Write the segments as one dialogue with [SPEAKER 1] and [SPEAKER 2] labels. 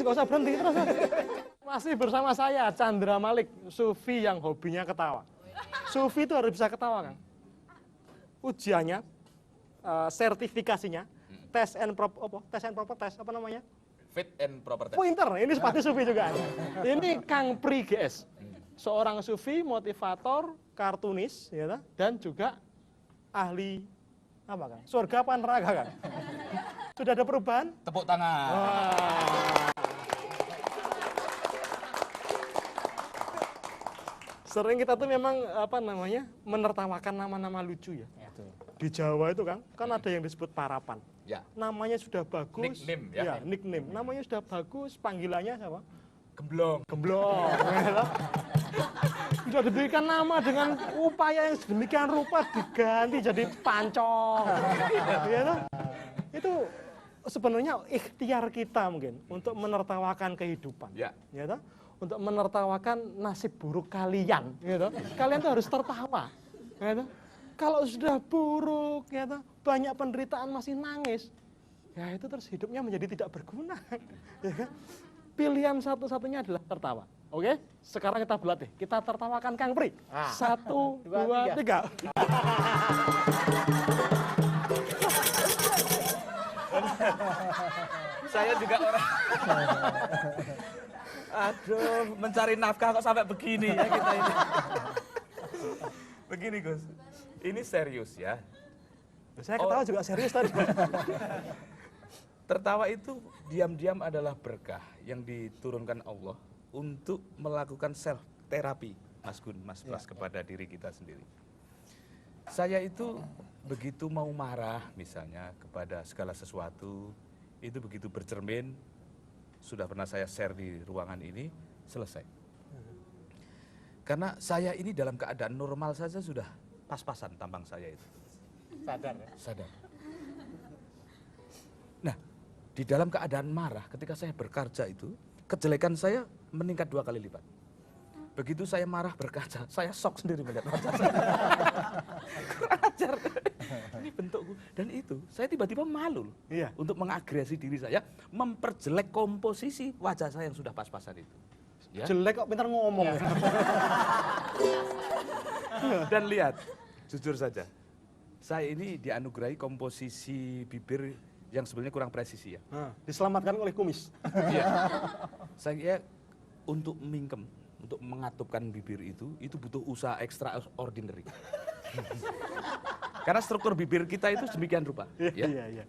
[SPEAKER 1] nggak usah berhenti terus. Masih bersama saya Chandra Malik, sufi yang hobinya ketawa. Sufi itu harus bisa ketawa, Kang. Ujiannya, sertifikasinya, tes and proper test, apa namanya?
[SPEAKER 2] Fit and proper test.
[SPEAKER 1] Pointer, ini sepatu sufi juga. Ini Kang Pri GS, seorang sufi, motivator, kartunis, ya, dan juga ahli apa, Kang? Surga apa neraka, Kang? Sudah ada perubahan?
[SPEAKER 2] Tepuk tangan.
[SPEAKER 1] Wah. Sering kita tuh memang apa namanya menertawakan nama-nama lucu ya. Di Jawa itu kan ada yang disebut parapan.
[SPEAKER 2] Ya.
[SPEAKER 1] Namanya sudah bagus.
[SPEAKER 2] Nickname ya.
[SPEAKER 1] Ya, nickname. Namanya sudah bagus, panggilannya siapa?
[SPEAKER 2] Gemblong.
[SPEAKER 1] Gemblong. Sudah diberikan nama dengan upaya yang sedemikian rupa diganti jadi pancong. Ya, itu sebenarnya ikhtiar kita mungkin untuk menertawakan kehidupan.
[SPEAKER 2] Ya.
[SPEAKER 1] Ya, untuk menertawakan nasib buruk kalian, gitu. Kalian tuh harus tertawa, gitu. Kalau sudah buruk, gitu, banyak penderitaan masih nangis, ya itu terus hidupnya menjadi tidak berguna. Ya kan? Pilihan satu-satunya adalah tertawa. Oke? Sekarang kita berlatih. Kita tertawakan Kang Pri. 1, 2, 3.
[SPEAKER 2] Saya juga orang. Aduh, mencari nafkah kok sampai begini ya kita ini. Begini Gus, ini serius ya.
[SPEAKER 1] Saya ketawa juga serius tadi.
[SPEAKER 2] Tertawa itu diam-diam adalah berkah yang diturunkan Allah untuk melakukan self terapi, Mas Gun, Mas Pras, kepada diri kita sendiri. Saya itu begitu mau marah misalnya kepada segala sesuatu, itu begitu bercermin, sudah pernah saya share di ruangan ini, selesai. Karena saya ini dalam keadaan normal saja sudah pas-pasan tampang saya itu.
[SPEAKER 1] Sadar ya?
[SPEAKER 2] Sadar. Nah, di dalam keadaan marah ketika saya berkaca itu, kejelekan saya meningkat 2 kali lipat. Begitu saya marah berkaca, saya shock sendiri melihat wajah saya. Kurang ajar. Ini bentukku. Dan itu, saya tiba-tiba malu untuk mengagresi diri saya, memperjelek komposisi wajah saya yang sudah pas-pasan itu. Ya.
[SPEAKER 1] Jelek kok pintar ngomong. Ya.
[SPEAKER 2] Dan lihat, jujur saja, saya ini dianugerahi komposisi bibir yang sebenarnya kurang presisi ya.
[SPEAKER 1] Diselamatkan oleh kumis.
[SPEAKER 2] Iya. Saya untuk mingkem, untuk mengatupkan bibir itu butuh usaha extraordinary. Karena struktur bibir kita itu demikian rupa. Ya.
[SPEAKER 1] Iya.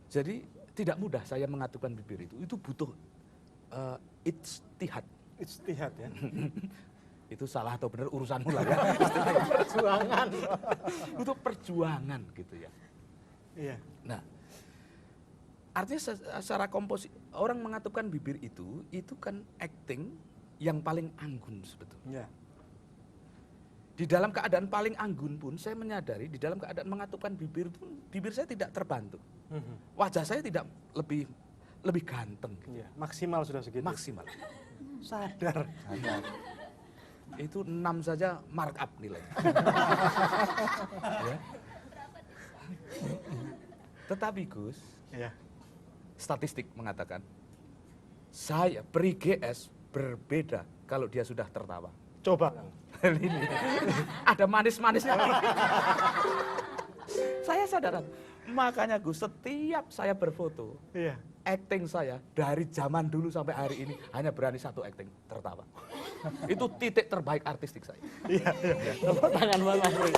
[SPEAKER 2] Jadi tidak mudah saya mengatupkan bibir itu butuh ijtihad.
[SPEAKER 1] Ijtihad ya.
[SPEAKER 2] Itu salah atau benar urusanmu lah ya.
[SPEAKER 1] Perjuangan.
[SPEAKER 2] Untuk perjuangan gitu ya.
[SPEAKER 1] Iya.
[SPEAKER 2] Nah, artinya secara komposisi orang mengatupkan bibir itu kan acting yang paling anggun sebetulnya. Di dalam keadaan paling anggun pun saya menyadari di dalam keadaan mengatupkan bibir pun bibir saya tidak terbantu. Wajah saya tidak lebih ganteng. Gitu.
[SPEAKER 1] Iya, maksimal sudah segitu.
[SPEAKER 2] Maksimal.
[SPEAKER 1] Sadar.
[SPEAKER 2] Itu 6 saja markup nilai. Ya. Tetapi Gus, statistik mengatakan saya Pri GS berbeda kalau dia sudah tertawa.
[SPEAKER 1] Coba.
[SPEAKER 2] Ini ada manis-manisnya. Saya sadar. Makanya Gus, setiap saya berfoto, acting saya dari zaman dulu sampai hari ini hanya berani satu acting, tertawa. Itu titik terbaik artistik saya.
[SPEAKER 1] Iya. Tepuk tangan buat Mas Pri.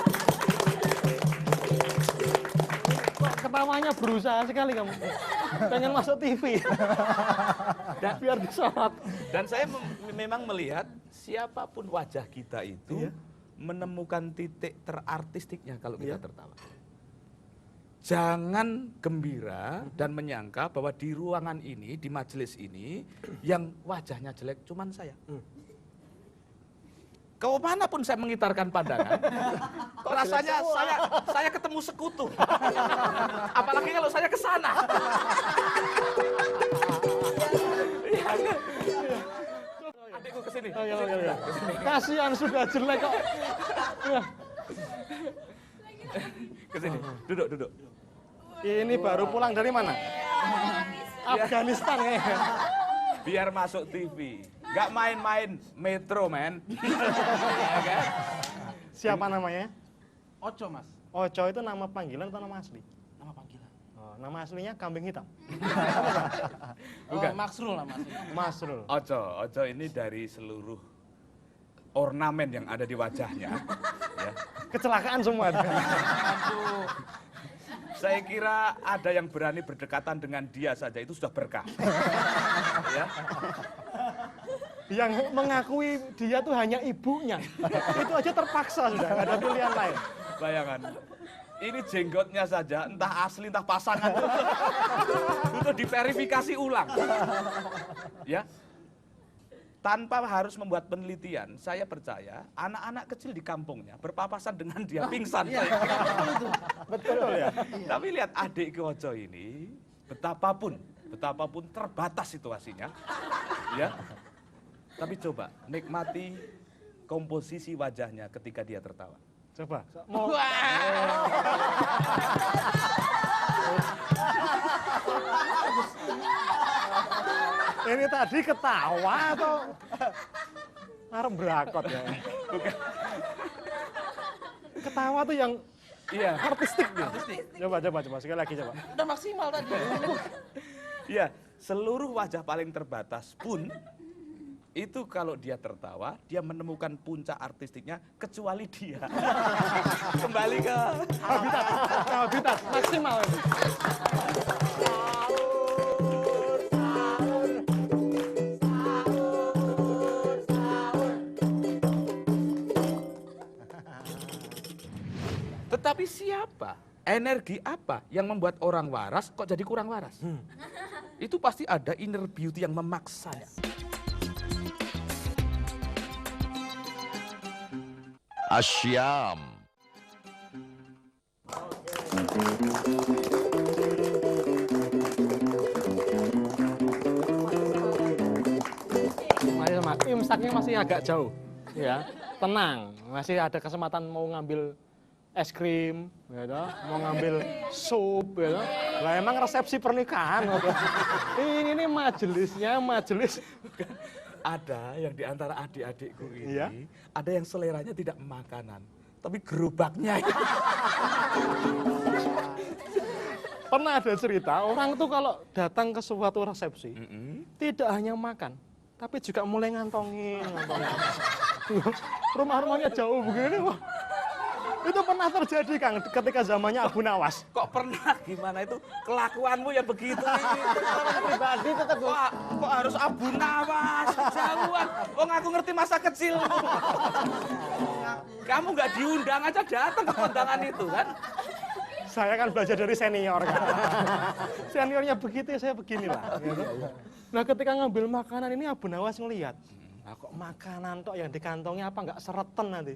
[SPEAKER 1] Kok ketawanya berusaha sekali kamu. Pengen masuk TV. Dan biar disorot.
[SPEAKER 2] Dan saya memang melihat siapapun wajah kita itu menemukan titik terartistiknya kalau kita tertawa. Jangan gembira dan menyangka bahwa di ruangan ini, di majelis ini, yang wajahnya jelek cuman saya. Kemanapun saya mengitarkan pandangan, kok rasanya saya ketemu sekutu. Apalagi kalau saya ke sana. Adikku kesini.
[SPEAKER 1] Kasihan sudah jelek kok.
[SPEAKER 2] Kesini, duduk.
[SPEAKER 1] Ini baru pulang dari mana? Afghanistan ya.
[SPEAKER 2] biar masuk TV. Nggak main-main Metro, men. Ya kan?
[SPEAKER 1] Siapa namanya?
[SPEAKER 3] Oco, Mas.
[SPEAKER 1] Oco itu nama panggilan atau nama asli?
[SPEAKER 3] Nama panggilan.
[SPEAKER 1] Oh, nama aslinya kambing hitam.
[SPEAKER 2] Bukan.
[SPEAKER 3] Maksrul lah, Mas.
[SPEAKER 1] Masrul.
[SPEAKER 2] Oco ini dari seluruh ornamen yang ada di wajahnya. Ya.
[SPEAKER 1] Kecelakaan semua.
[SPEAKER 3] Aduh.
[SPEAKER 2] Saya kira ada yang berani berdekatan dengan dia saja itu sudah berkah. Ya.
[SPEAKER 1] Yang mengakui dia tuh hanya ibunya. Itu aja terpaksa sudah, nggak ada pilihan lain.
[SPEAKER 2] Bayangkan, ini jenggotnya saja, entah asli, entah pasangan, untuk diverifikasi ulang. Ya, tanpa harus membuat penelitian, saya percaya anak-anak kecil di kampungnya berpapasan dengan dia pingsan.
[SPEAKER 1] Betul ya.
[SPEAKER 2] Tapi lihat adik Oco ini, betapapun terbatas situasinya, ya. Tapi coba nikmati komposisi wajahnya ketika dia tertawa.
[SPEAKER 1] Coba. Mau ini tadi ketawa atau arep berakot ya?
[SPEAKER 2] Bukan.
[SPEAKER 1] Ketawa tuh yang
[SPEAKER 2] Iya,
[SPEAKER 1] artistik gitu.
[SPEAKER 3] Artistik.
[SPEAKER 1] Coba sekali lagi coba.
[SPEAKER 3] Udah maksimal tadi.
[SPEAKER 2] iya. Seluruh wajah paling terbatas pun itu kalau dia tertawa, dia menemukan puncak artistiknya kecuali dia. Kembali ke
[SPEAKER 1] Habitat maksimal itu.
[SPEAKER 2] Tetapi siapa? Energi apa yang membuat orang waras kok jadi kurang waras? Itu pasti ada inner beauty yang memaksanya.
[SPEAKER 4] Asyam.
[SPEAKER 1] Masih sama imsaknya masih agak jauh, ya. Tenang, masih ada kesempatan mau ngambil es krim, ya toh, mau ngambil sup, ya toh. Lah emang resepsi pernikahan. Ini majelis.
[SPEAKER 2] Ada yang di antara adik-adikku ini,
[SPEAKER 1] Iya?
[SPEAKER 2] ada yang seleranya tidak makanan, tapi gerobaknya.
[SPEAKER 1] Pernah ada cerita, orang tuh kalau datang ke suatu resepsi, tidak hanya makan, tapi juga mulai ngantongin. Rumah-rumahnya jauh begini, wah. Itu pernah terjadi, Kang, ketika zamannya Abu Nawas.
[SPEAKER 2] Kok pernah gimana itu kelakuanmu ya begitu ini?
[SPEAKER 1] Pribadi tetap
[SPEAKER 2] Kok harus Abu Nawas jauhan? Oh aku ngerti masa kecil. Kamu nggak diundang aja datang ke kondangan itu kan?
[SPEAKER 1] saya kan belajar dari senior, kan. Seniornya begitu, ya saya beginilah. Gitu. Nah ketika ngambil makanan ini Abu Nawas ngelihat, nah, kok makanan tok yang di kantongnya apa nggak sereten nanti.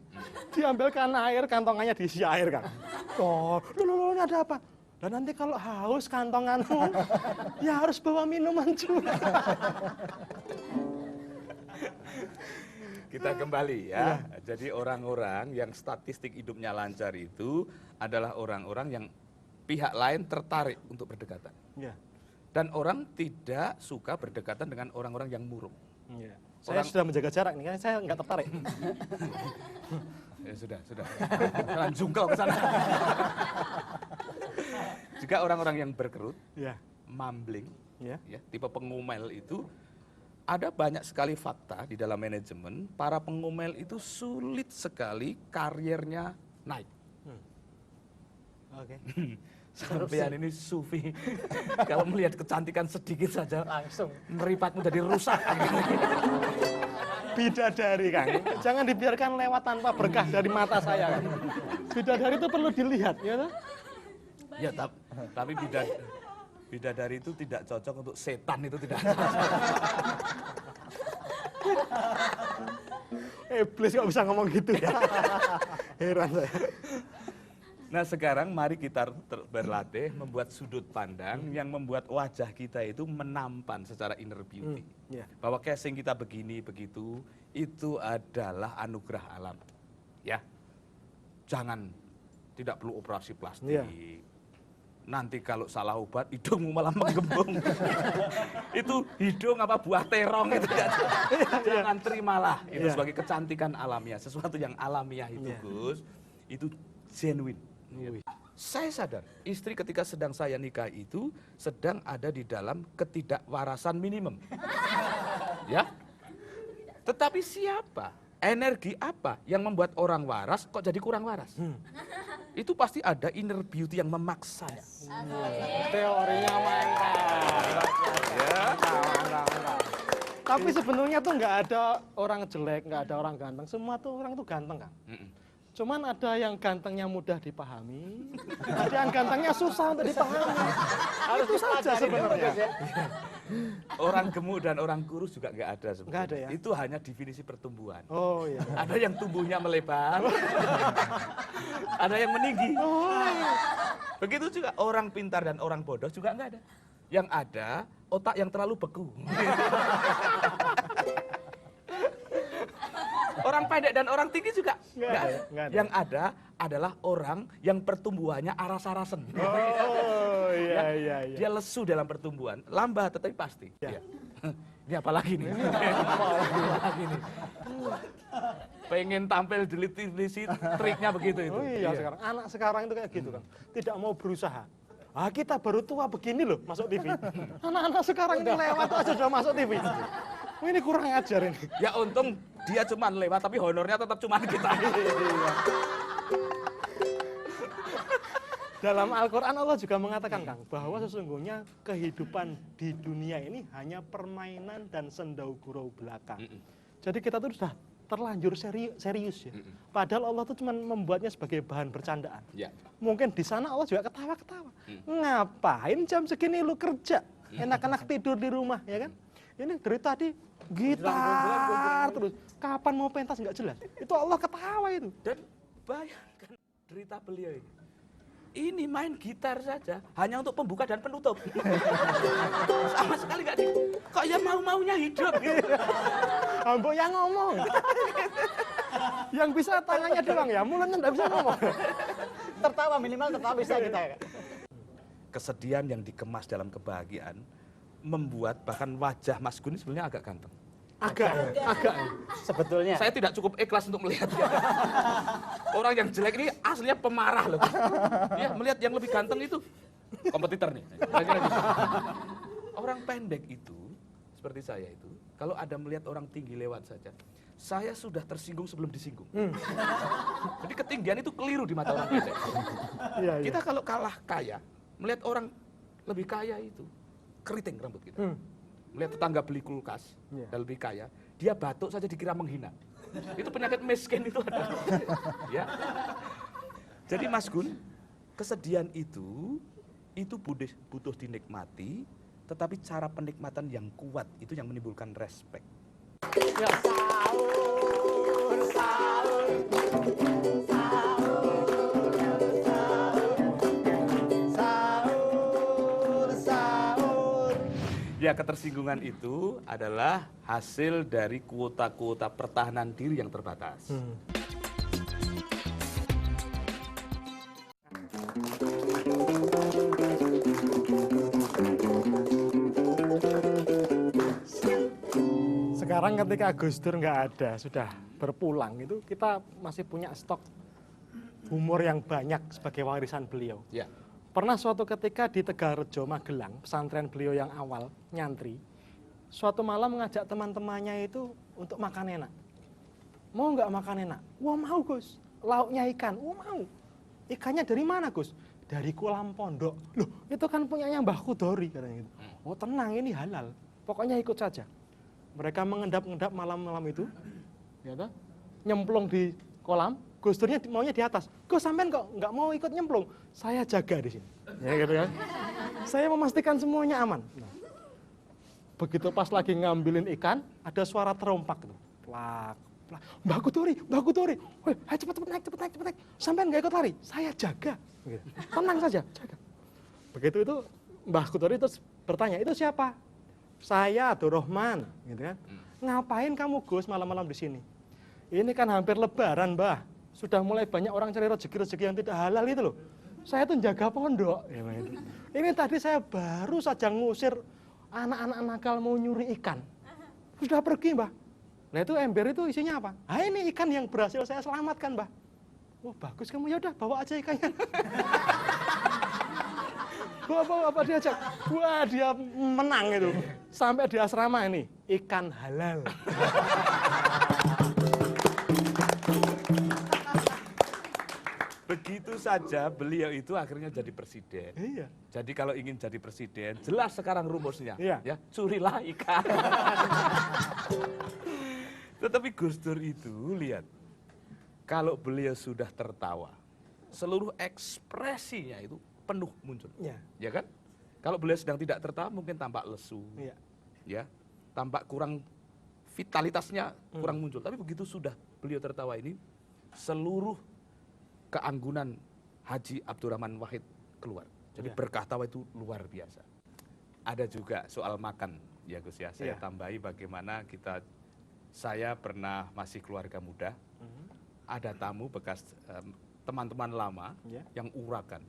[SPEAKER 1] Diambilkan air, kantongannya diisi air, Kang. Oh, ini ada apa? Dan nanti kalau haus kantonganmu, ya harus bawa minuman juga.
[SPEAKER 2] Kita kembali ya. Jadi orang-orang yang statistik hidupnya lancar itu adalah orang-orang yang pihak lain tertarik untuk berdekatan.
[SPEAKER 1] Ya.
[SPEAKER 2] Dan orang tidak suka berdekatan dengan orang-orang yang murung.
[SPEAKER 1] Ya. Saya sudah menjaga jarak nih, kan saya nggak tertarik.
[SPEAKER 2] Ya sudah. Jangan jungkel ke sana. Juga orang-orang yang berkerut,
[SPEAKER 1] Ya.
[SPEAKER 2] mumbling,
[SPEAKER 1] Ya.
[SPEAKER 2] ya, tipe pengumel itu ada banyak sekali fakta di dalam manajemen. Para pengumel itu sulit sekali karirnya naik.
[SPEAKER 1] Oke.
[SPEAKER 2] Sampean ini sufi. Kalau melihat kecantikan sedikit saja,
[SPEAKER 1] Langsung.
[SPEAKER 2] meripatmu jadi rusak.
[SPEAKER 1] Bidadari, Kang. Jangan dibiarkan lewat tanpa berkah dari mata saya, Kang. Bidadari itu perlu dilihat, ya toh?
[SPEAKER 2] Ya, tapi bidadari itu tidak cocok untuk setan, itu tidak.
[SPEAKER 1] Iblis kok bisa ngomong gitu ya. Heran saya.
[SPEAKER 2] Nah sekarang mari kita berlatih membuat sudut pandang yang membuat wajah kita itu menampan secara inner beauty.
[SPEAKER 1] Ya.
[SPEAKER 2] Bahwa casing kita begini, begitu, itu adalah anugerah alam. Ya, jangan, tidak perlu operasi plastik.
[SPEAKER 1] Ya.
[SPEAKER 2] nanti kalau salah obat hidungmu malah menggembung. Itu hidung apa buah terong itu ya. Jangan terimalah itu sebagai kecantikan alamiah, sesuatu yang alamiah itu Gus, itu genuine. Saya sadar istri ketika sedang saya nikah itu sedang ada di dalam ketidakwarasan minimum. Ya. Tetapi siapa? Energi apa yang membuat orang waras kok jadi kurang waras? Itu pasti ada inner beauty yang memaksa.
[SPEAKER 1] Teorinya mantap.
[SPEAKER 2] Ya.
[SPEAKER 1] Mantap. Tapi sebenarnya tuh nggak ada orang jelek, nggak ada orang ganteng. Semua tuh orang tuh ganteng, Kang. Cuman ada yang gantengnya mudah dipahami, ada yang gantengnya susah untuk dipahami. Itu saja sebenarnya.
[SPEAKER 2] Orang gemuk dan orang kurus juga nggak ada sebenarnya.
[SPEAKER 1] Nggak ada ya?
[SPEAKER 2] Itu hanya definisi pertumbuhan.
[SPEAKER 1] Oh iya.
[SPEAKER 2] Ada yang tumbuhnya melebar, ada yang meninggi. Begitu juga orang pintar dan orang bodoh juga nggak ada. Yang ada otak yang terlalu beku. Orang pendek dan orang tinggi juga nggak ada. Yang ada adalah orang yang pertumbuhannya aras-arasen.
[SPEAKER 1] Oh iya.
[SPEAKER 2] Dia lesu dalam pertumbuhan, lambat tetapi pasti. Ya. Ini apa lagi nih? Apalagi nih? Pengen tampil di televisi, triknya begitu itu.
[SPEAKER 1] Oh iya, sekarang anak sekarang itu kayak gitu kan. Tidak mau berusaha. Ah, kita baru tua begini loh masuk TV. Anak-anak sekarang ini lewat aja sudah masuk TV. Oh, ini kurang ajar ini.
[SPEAKER 2] Ya untung dia cuma lewat tapi honornya tetap cuma kita.
[SPEAKER 1] Dalam Al-Quran Allah juga mengatakan, Kang, bahwa sesungguhnya kehidupan di dunia ini hanya permainan dan sendau gurau belaka. Jadi kita tuh sudah terlanjur serius ya. Padahal Allah tuh cuma membuatnya sebagai bahan bercandaan.
[SPEAKER 2] Ya.
[SPEAKER 1] Mungkin di sana Allah juga ketawa-ketawa. Ngapain jam segini lu kerja? Enak-enak tidur di rumah, ya kan? Ini dari tadi gitar terus. Kapan mau pentas nggak jelas. Itu Allah ketawa itu.
[SPEAKER 2] Dan bayangkan derita beliau ini. Ini main gitar saja hanya untuk pembuka dan penutup. Sama sekali nggak di. Kok ya mau-maunya hidup gitu.
[SPEAKER 1] Ambo yang ngomong. Yang bisa tangannya doang ya, mulutnya nggak bisa ngomong.
[SPEAKER 5] Tertawa minimal tertawa bisa kita ya.
[SPEAKER 2] Kesedihan yang dikemas dalam kebahagiaan membuat bahkan wajah Mas Gun sebenarnya agak ganteng.
[SPEAKER 1] Agak.
[SPEAKER 5] Sebetulnya.
[SPEAKER 2] Saya tidak cukup ikhlas untuk melihat dia. Orang yang jelek ini aslinya pemarah loh. Ya, melihat yang lebih ganteng itu kompetitor nih. Kira-kira gitu. Orang pendek itu seperti saya itu, kalau ada melihat orang tinggi lewat saja, saya sudah tersinggung sebelum disinggung. Jadi ketinggian itu keliru di mata orang pendek.
[SPEAKER 1] Iya.
[SPEAKER 2] Kita kalau kalah kaya, melihat orang lebih kaya itu keriting rambut kita. Melihat tetangga beli kulkas dan lebih kaya, dia batuk saja dikira menghina. Itu penyakit miskin itu ada. Ya. Jadi Mas Gun, kesedihan itu butuh dinikmati, tetapi cara penikmatan yang kuat itu yang menimbulkan respect.
[SPEAKER 1] Ya.
[SPEAKER 2] Ya, ketersinggungan itu adalah hasil dari kuota-kuota pertahanan diri yang terbatas.
[SPEAKER 1] Sekarang ketika Gus Dur nggak ada, sudah berpulang, itu kita masih punya stok humor yang banyak sebagai warisan beliau.
[SPEAKER 2] Ya.
[SPEAKER 1] Pernah suatu ketika di Tegalrejo, Magelang, pesantren beliau yang awal, nyantri, suatu malam mengajak teman-temannya itu untuk makan enak. Mau nggak makan enak? Wah mau Gus, lauknya ikan. Wah mau. Ikannya dari mana Gus? Dari kolam pondok. Loh itu kan punyanya Mbah Kudori katanya gitu. Oh tenang ini halal, pokoknya ikut saja. Mereka mengendap-endap malam-malam itu, ya toh, nyemplung di kolam. Gus Durnya maunya di atas. Gus sampean kok nggak mau ikut nyemplung? Saya jaga di sini. Ya gitu kan. Saya memastikan semuanya aman. Nah, begitu pas lagi ngambilin ikan, ada suara terompak gitu. Plak, plak. Mbak Kudori. Woi, ayo cepet naik. Sampean nggak ikut lari? Saya jaga. Gitu. Tenang saja, jaga. Begitu itu Mbah Kudori terus bertanya, itu siapa? Saya Abdurrahman, gitu kan. Ngapain kamu Gus malam-malam di sini? Ini kan hampir lebaran, Mbah. Sudah mulai banyak orang cari rezeki yang tidak halal itu loh. saya tuh jaga pondok. Ya, ini tadi saya baru saja ngusir anak-anak nakal mau nyuri ikan. Sudah pergi, Mbah. Nah itu ember itu isinya apa? Ah ini ikan yang berhasil saya selamatkan, Mbah. Wah bagus kamu, ya udah bawa aja ikannya. Bawa apa diajak? Wah dia menang itu. Sampai di asrama ini, ikan halal.
[SPEAKER 2] Begitu saja beliau itu akhirnya jadi presiden.
[SPEAKER 1] Iya.
[SPEAKER 2] Jadi kalau ingin jadi presiden, jelas sekarang rumusnya.
[SPEAKER 1] Iya.
[SPEAKER 2] Ya, curilah ikan. Tetapi Gus Dur itu lihat, kalau beliau sudah tertawa, seluruh ekspresinya itu penuh muncul.
[SPEAKER 1] Iya.
[SPEAKER 2] Ya kan? Kalau beliau sedang tidak tertawa mungkin tampak lesu.
[SPEAKER 1] Iya.
[SPEAKER 2] Ya, tampak kurang vitalitasnya kurang muncul. Tapi begitu sudah beliau tertawa ini, seluruh keanggunan Haji Abdurrahman Wahid keluar. Jadi
[SPEAKER 1] Ya.
[SPEAKER 2] berkah tawa itu luar biasa. Ada juga soal makan, ya Gus ya. Saya
[SPEAKER 1] Ya.
[SPEAKER 2] tambahi bagaimana saya pernah masih keluarga muda, ada tamu bekas teman-teman lama
[SPEAKER 1] Ya.
[SPEAKER 2] yang urakan.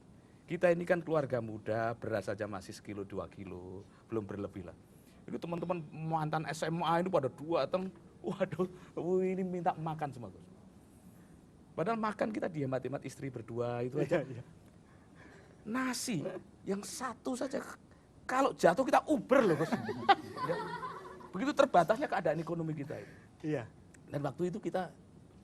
[SPEAKER 2] Kita ini kan keluarga muda, beras saja masih 1 kilo 2 kilo, belum berlebih lah. Itu teman-teman mantan SMA ini pada datang, waduh, ini minta makan semua Gus. Padahal makan kita dihemat-hemat istri berdua itu aja.
[SPEAKER 1] Iya.
[SPEAKER 2] Nasi yang satu saja kalau jatuh kita uber loh Gus. Ya. Begitu terbatasnya keadaan ekonomi kita itu.
[SPEAKER 1] Iya.
[SPEAKER 2] Dan waktu itu kita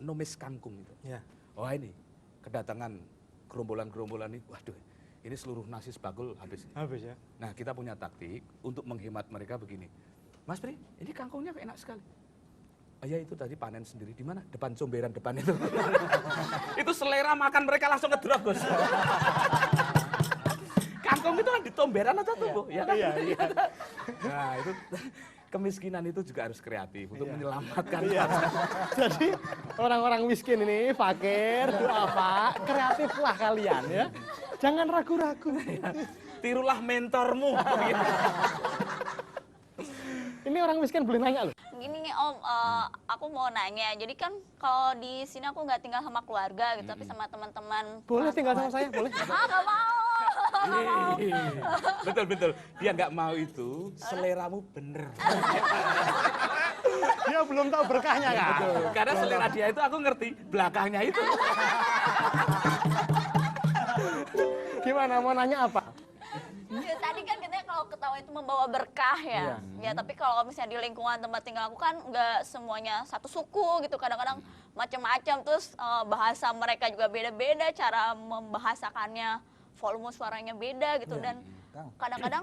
[SPEAKER 2] numis kangkung itu.
[SPEAKER 1] Iya.
[SPEAKER 2] Wah ini kedatangan gerombolan-gerombolan ini, waduh ini seluruh nasi sebagul habis.
[SPEAKER 1] Habis ya.
[SPEAKER 2] Nah kita punya taktik untuk menghemat mereka begini. Mas Pri, ini kangkungnya enak sekali. Oh ya itu tadi panen sendiri di mana? Depan comberan depan itu. Itu selera makan mereka langsung ngedrop Gus. Kangkung itu kan di tomberan aja tuh, Bu. Ya kan?
[SPEAKER 1] Iya, iya.
[SPEAKER 2] Nah, itu kemiskinan itu juga harus kreatif untuk
[SPEAKER 1] Iya.
[SPEAKER 2] menyelamatkan.
[SPEAKER 1] Iya. Jadi orang-orang miskin ini fakir, apa kreatiflah kalian ya. Jangan ragu-ragu.
[SPEAKER 2] Tirulah mentormu.
[SPEAKER 1] Ini orang miskin boleh nanya loh.
[SPEAKER 6] Gini Om, aku mau nanya. Jadi kan kalau di sini aku nggak tinggal sama keluarga gitu, tapi sama teman-teman.
[SPEAKER 1] Boleh tinggal sama saya, boleh.
[SPEAKER 6] Ah, nggak mau.
[SPEAKER 2] Betul betul. Dia nggak mau itu seleramu bener.
[SPEAKER 1] Dia belum tahu berkahnya kan.
[SPEAKER 2] Betul. Karena selera dia itu aku ngerti belakangnya itu.
[SPEAKER 1] Gimana mau nanya apa?
[SPEAKER 6] Ya, tadi kan katanya kalau ketawa itu membawa berkah ya. Ya, tapi kalau misalnya di lingkungan tempat tinggal aku kan nggak semuanya satu suku gitu. Kadang-kadang macam-macam, terus bahasa mereka juga beda-beda, cara membahasakannya, volume suaranya beda gitu. Dan kadang-kadang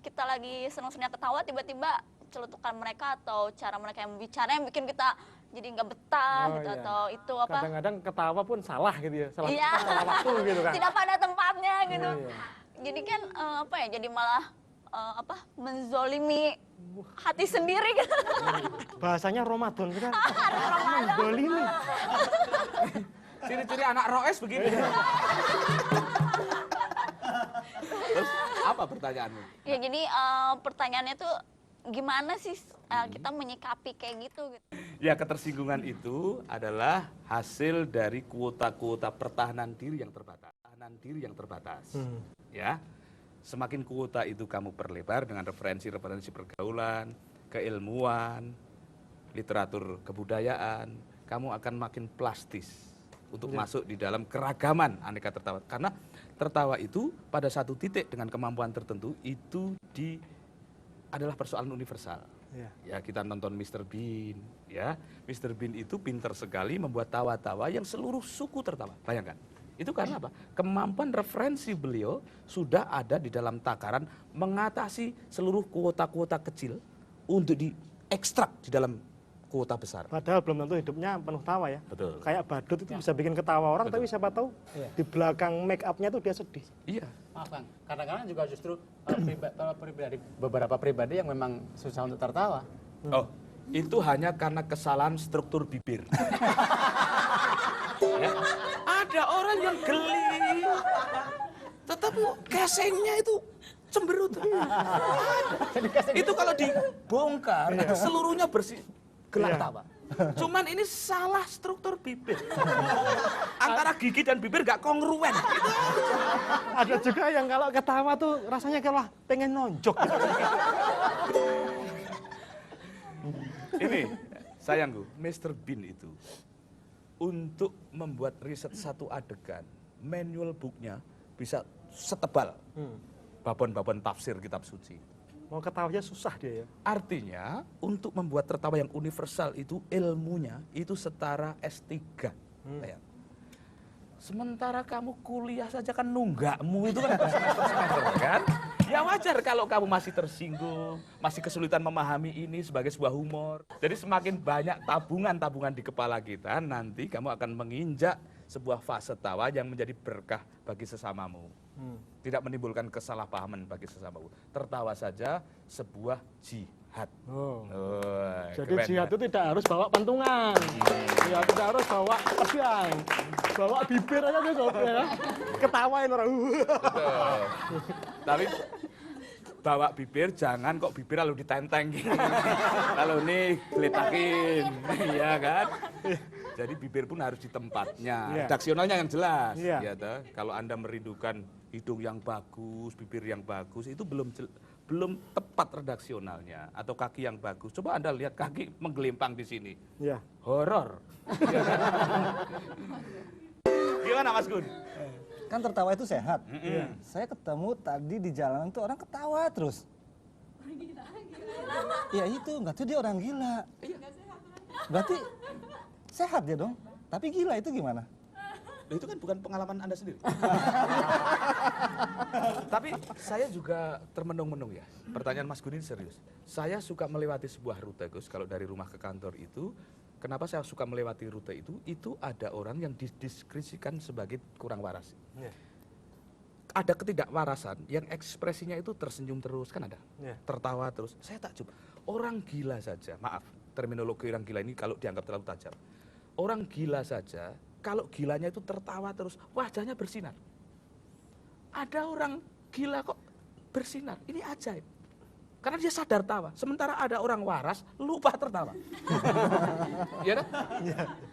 [SPEAKER 6] kita lagi senang-senang ketawa, tiba-tiba celutukan mereka atau cara mereka yang berbicara yang bikin kita jadi nggak betah
[SPEAKER 1] Oh,
[SPEAKER 6] gitu,
[SPEAKER 1] iya.
[SPEAKER 6] atau itu apa?
[SPEAKER 1] Kadang-kadang ketawa pun salah gitu ya. Salah,
[SPEAKER 6] Iya.
[SPEAKER 1] salah waktu gitu kan.
[SPEAKER 6] Tidak pada tempatnya gitu.
[SPEAKER 1] Iya.
[SPEAKER 6] Jadi kan jadi malah menzolimi hati sendiri gitu.
[SPEAKER 1] Bahasanya Ramadan kan. Mendolimi.
[SPEAKER 2] Ciri-ciri anak roes begini. Terus apa pertanyaanmu?
[SPEAKER 6] Ya jadi pertanyaannya tuh gimana sih kita menyikapi kayak gitu gitu.
[SPEAKER 2] Ya ketersinggungan itu adalah hasil dari kuota-kuota pertahanan diri yang terbatas. Ya, semakin kuota itu kamu perlebar dengan referensi-referensi pergaulan, keilmuan, literatur kebudayaan, kamu akan makin plastis untuk masuk di dalam keragaman aneka tertawa. Karena tertawa itu pada satu titik dengan kemampuan tertentu itu adalah persoalan universal. Ya kita nonton Mr. Bean, ya Mr. Bean itu pinter sekali membuat tawa-tawa yang seluruh suku tertawa. Bayangkan. Itu karena apa? Kemampuan referensi beliau sudah ada di dalam takaran mengatasi seluruh kuota-kuota kecil untuk diekstrak di dalam kuota besar.
[SPEAKER 1] Padahal belum tentu hidupnya penuh tawa ya.
[SPEAKER 2] Betul.
[SPEAKER 1] Kayak badut itu bisa bikin ketawa orang,
[SPEAKER 2] Betul.
[SPEAKER 1] tapi siapa tahu di belakang make up-nya tuh dia sedih.
[SPEAKER 2] Iya.
[SPEAKER 5] Maaf Kang, kadang-kadang juga justru beberapa pribadi yang memang susah untuk tertawa.
[SPEAKER 2] Oh, itu hanya karena kesalahan struktur bibir. Ya. Ada orang yang geli, tetapi casingnya itu cemberut. Itu kalau dibongkar, seluruhnya bersih gelak
[SPEAKER 1] Iya.
[SPEAKER 2] tawa. Cuman ini salah struktur bibir. Antara gigi dan bibir gak kongruen. Gitu.
[SPEAKER 1] Ada juga yang kalau ketawa tuh rasanya kalau pengen nonjok.
[SPEAKER 2] Ini sayangku, Mr. Bean itu untuk membuat riset satu adegan, manual booknya bisa setebal babon-babon tafsir kitab suci.
[SPEAKER 1] Mau ketawanya susah dia ya.
[SPEAKER 2] Artinya untuk membuat tertawa yang universal itu ilmunya itu setara S3. Sayang. Sementara kamu kuliah saja kan nunggakmu itu kan semester kan? Ya wajar kalau kamu masih tersinggung, masih kesulitan memahami ini sebagai sebuah humor. Jadi semakin banyak tabungan-tabungan di kepala kita, nanti kamu akan menginjak sebuah fase tawa yang menjadi berkah bagi sesamamu. Tidak menimbulkan kesalahpahaman bagi sesamamu. Tertawa saja sebuah jihad.
[SPEAKER 1] Jadi
[SPEAKER 2] keren,
[SPEAKER 1] jihad
[SPEAKER 2] kan?
[SPEAKER 1] itu tidak harus bawa pentungan. Ya, tidak harus bawa pedang. Bawa bibir aja cukup ya. Ketawain orang.
[SPEAKER 2] Betul. Tapi bawa bibir jangan kok bibir lalu ditenteng gitu. Kalau nih geletakin, iya kan? Jadi bibir pun harus di tempatnya.
[SPEAKER 1] Iya.
[SPEAKER 2] Redaksionalnya yang jelas.
[SPEAKER 1] Iya.
[SPEAKER 2] Ya, toh. Kalau Anda merindukan hidung yang bagus, bibir yang bagus, itu belum tepat redaksionalnya. Atau kaki yang bagus. Coba Anda lihat kaki menggelimpang di sini.
[SPEAKER 1] Iya.
[SPEAKER 2] Horor. Iya kan? Gimana Mas Gun?
[SPEAKER 7] Kan tertawa itu sehat. Saya ketemu tadi di jalanan tuh orang ketawa terus. Ya itu, nggak tuh dia orang gila. Berarti sehat dia dong. Tapi gila itu gimana?
[SPEAKER 2] Loh, itu kan bukan pengalaman Anda sendiri. Tapi saya juga termenung-menung ya. Pertanyaan Mas Gun ini serius. Saya suka melewati sebuah rute, Gus. Kalau dari rumah ke kantor itu, kenapa saya suka melewati rute itu? Itu ada orang yang dideskripsikan sebagai kurang waras.
[SPEAKER 1] Iya.
[SPEAKER 2] Ada ketidakwarasan yang ekspresinya itu tersenyum terus, kan ada.
[SPEAKER 1] Iya.
[SPEAKER 2] Tertawa terus. Saya takjub. Orang gila saja, maaf, terminologi orang gila ini kalau dianggap terlalu tajam. Orang gila saja, kalau gilanya itu tertawa terus, wajahnya bersinar. Ada orang gila kok bersinar, ini ajaib. Karena dia sadar tawa. Sementara ada orang waras, lupa tertawa. Iya kan?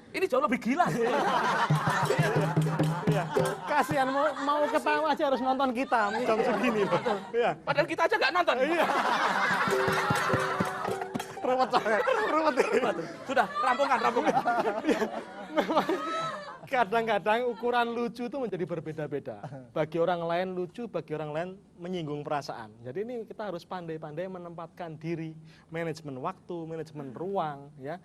[SPEAKER 2] Ini jauh lebih gila.
[SPEAKER 1] Iya. Kasihan mau ketawa aja harus nonton kita jam segini loh. Iya.
[SPEAKER 2] Padahal kita aja nggak nonton.
[SPEAKER 1] Iya. Ruwet banget. Ruwet.
[SPEAKER 2] Sudah, rampungan.
[SPEAKER 1] Memang kadang-kadang ukuran lucu itu menjadi berbeda-beda. Bagi orang lain lucu, bagi orang lain menyinggung perasaan. Jadi ini kita harus pandai-pandai menempatkan diri, manajemen waktu, manajemen ruang, ya.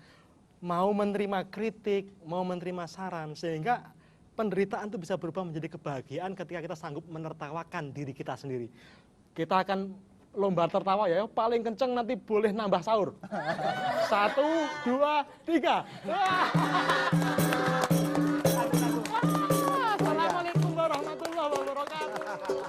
[SPEAKER 1] Mau menerima kritik, mau menerima saran, sehingga penderitaan itu bisa berubah menjadi kebahagiaan ketika kita sanggup menertawakan diri kita sendiri. Kita akan lomba tertawa ya, paling kenceng nanti boleh nambah sahur. 1, 2, 3. Assalamualaikum warahmatullahi wabarakatuh.